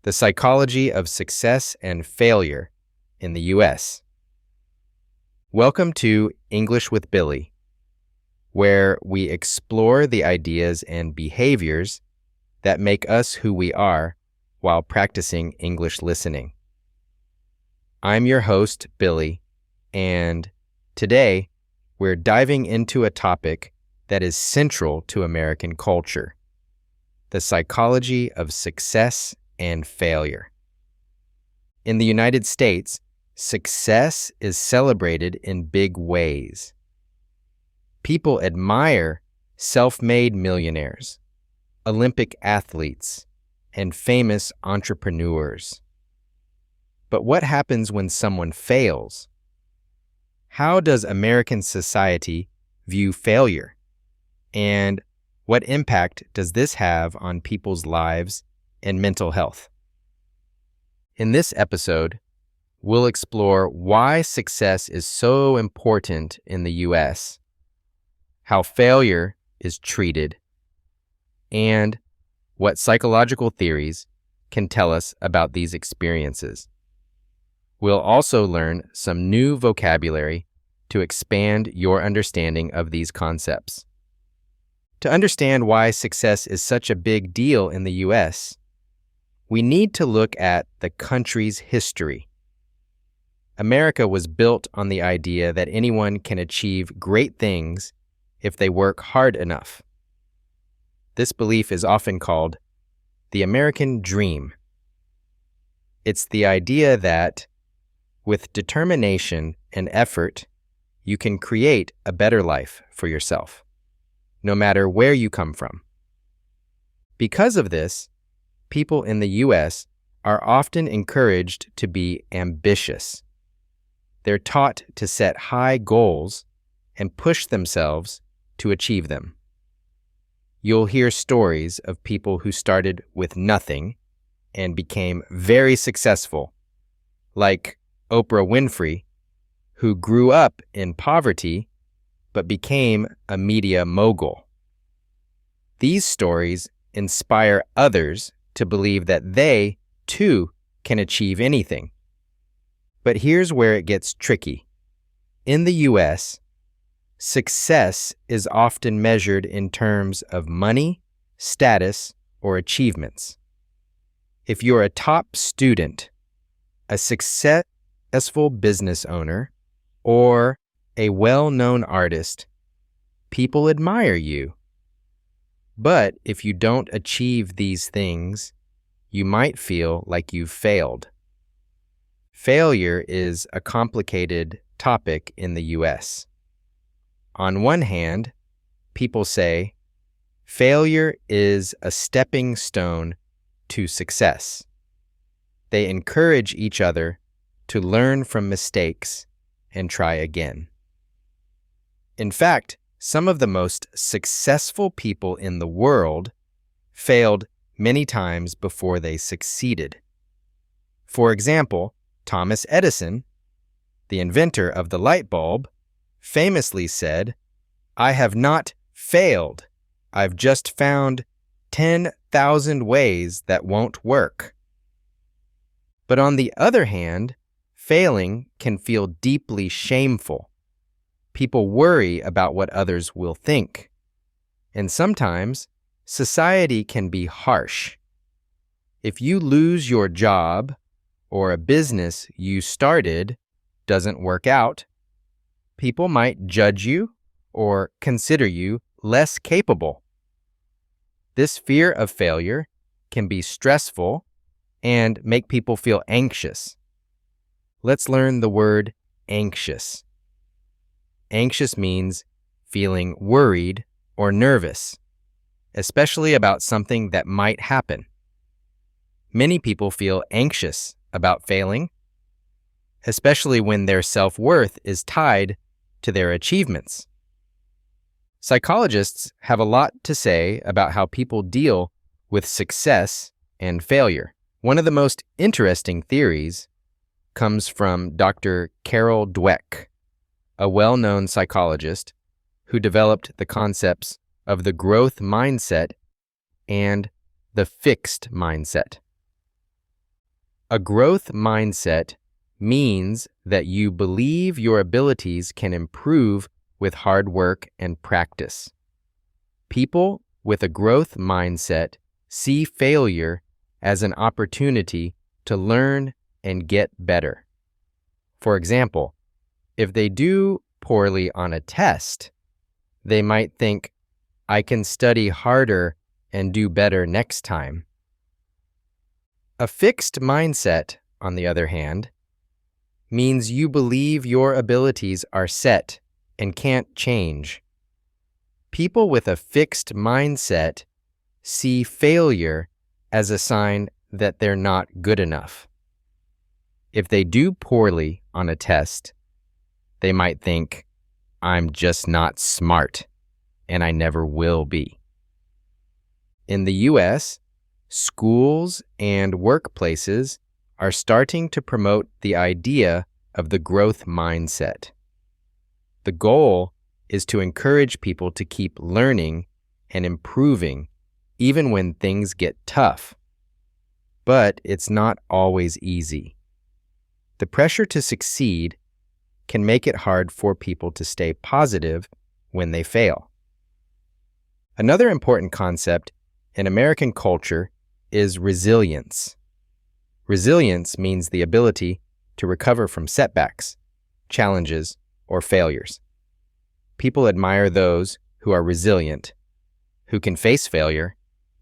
The Psychology of Success and Failure in the U.S. Welcome to English with Billy, where we explore the ideas and behaviors that make us who we are while practicing English listening. I'm your host, Billy, and today we're diving into a topic that is central to American culture: the psychology of success and failure. In the United States, success is celebrated in big ways. People admire self-made millionaires, Olympic athletes, and famous entrepreneurs. But what happens when someone fails? How does American society view failure? And what impact does this have on people's lives and mental health? In this episode, we'll explore why success is so important in the U.S., how failure is treated, and what psychological theories can tell us about these experiences. We'll also learn some new vocabulary to expand your understanding of these concepts. To understand why success is such a big deal in the U.S., we need to look at the country's history. America was built on the idea that anyone can achieve great things if they work hard enough. This belief is often called the American dream. It's the idea that, with determination and effort, you can create a better life for yourself, no matter where you come from. Because of this, people in the U.S. are often encouraged to be ambitious. They're taught to set high goals and push themselves to achieve them. You'll hear stories of people who started with nothing and became very successful, like Oprah Winfrey, who grew up in poverty but became a media mogul. These stories inspire others to believe that they, too, can achieve anything. But here's where it gets tricky. In the U.S., success is often measured in terms of money, status, or achievements. If you're a top student, a successful business owner, or a well-known artist, people admire you. But if you don't achieve these things, you might feel like you've failed. Failure is a complicated topic in the U.S. On one hand, people say, failure is a stepping stone to success. They encourage each other to learn from mistakes and try again. In fact, some of the most successful people in the world failed many times before they succeeded. For example, Thomas Edison, the inventor of the light bulb, famously said, "I have not failed. I've just found 10,000 ways that won't work." But on the other hand, failing can feel deeply shameful. People worry about what others will think. And sometimes, society can be harsh. If you lose your job or a business you started doesn't work out, people might judge you or consider you less capable. This fear of failure can be stressful and make people feel anxious. Let's learn the word anxious. Anxious means feeling worried or nervous, especially about something that might happen. Many people feel anxious about failing, especially when their self-worth is tied to their achievements. Psychologists have a lot to say about how people deal with success and failure. One of the most interesting theories comes from Dr. Carol Dweck, a well-known psychologist who developed the concepts of the growth mindset and the fixed mindset. A growth mindset means that you believe your abilities can improve with hard work and practice. People with a growth mindset see failure as an opportunity to learn and get better. For example, if they do poorly on a test, they might think, I can study harder and do better next time. A fixed mindset, on the other hand, means you believe your abilities are set and can't change. People with a fixed mindset see failure as a sign that they're not good enough. If they do poorly on a test, they might think, I'm just not smart, and I never will be. In the U.S., schools and workplaces are starting to promote the idea of the growth mindset. The goal is to encourage people to keep learning and improving even when things get tough. But it's not always easy. The pressure to succeed can make it hard for people to stay positive when they fail. Another important concept in American culture is resilience. Resilience means the ability to recover from setbacks, challenges, or failures. People admire those who are resilient, who can face failure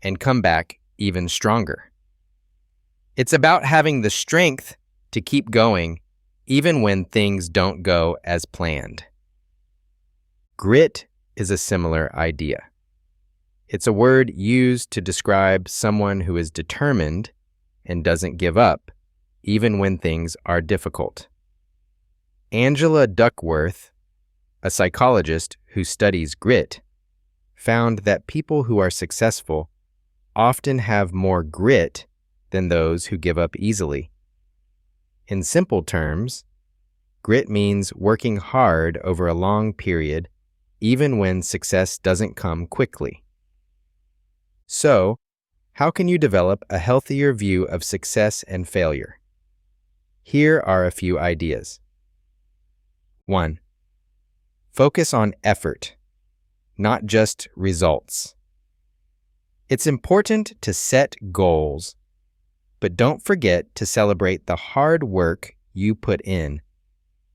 and come back even stronger. It's about having the strength to keep going even when things don't go as planned. Grit is a similar idea. It's a word used to describe someone who is determined and doesn't give up, even when things are difficult. Angela Duckworth, a psychologist who studies grit, found that people who are successful often have more grit than those who give up easily. In simple terms, grit means working hard over a long period, even when success doesn't come quickly. So, how can you develop a healthier view of success and failure? Here are a few ideas. 1. Focus on effort, not just results. It's important to set goals, but don't forget to celebrate the hard work you put in,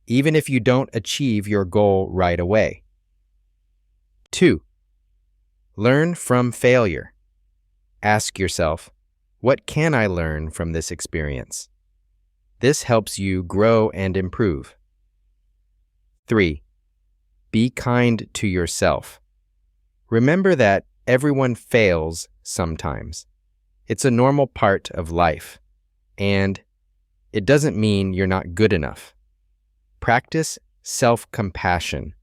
even if you don't achieve your goal right away. 2. Learn from failure. Ask yourself, what can I learn from this experience? This helps you grow and improve. 3. Be kind to yourself. Remember that everyone fails sometimes. It's a normal part of life, and it doesn't mean you're not good enough. Practice self-compassion,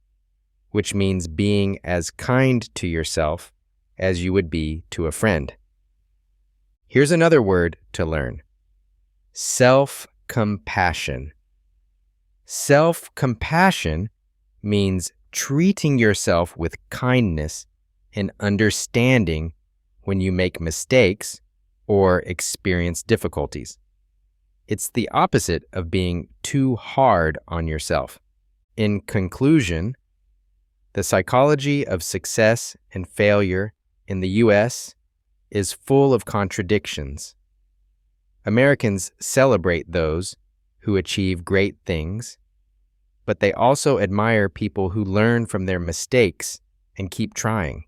which means being as kind to yourself as you would be to a friend. Here's another word to learn. Self-compassion. Self-compassion means treating yourself with kindness and understanding when you make mistakes or experience difficulties. It's the opposite of being too hard on yourself. In conclusion, the psychology of success and failure in the U.S. is full of contradictions. Americans celebrate those who achieve great things, but they also admire people who learn from their mistakes and keep trying.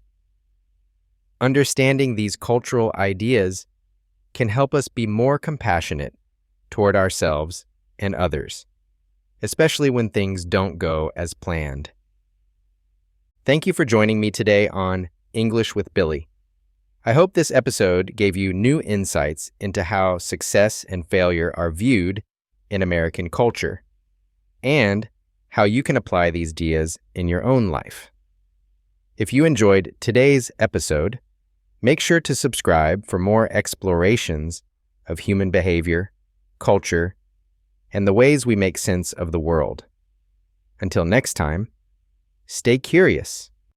Understanding these cultural ideas can help us be more compassionate toward ourselves and others, especially when things don't go as planned. Thank you for joining me today on English with Billy. I hope this episode gave you new insights into how success and failure are viewed in American culture, and how you can apply these ideas in your own life. If you enjoyed today's episode, make sure to subscribe for more explorations of human behavior, culture, and the ways we make sense of the world. Until next time, stay curious.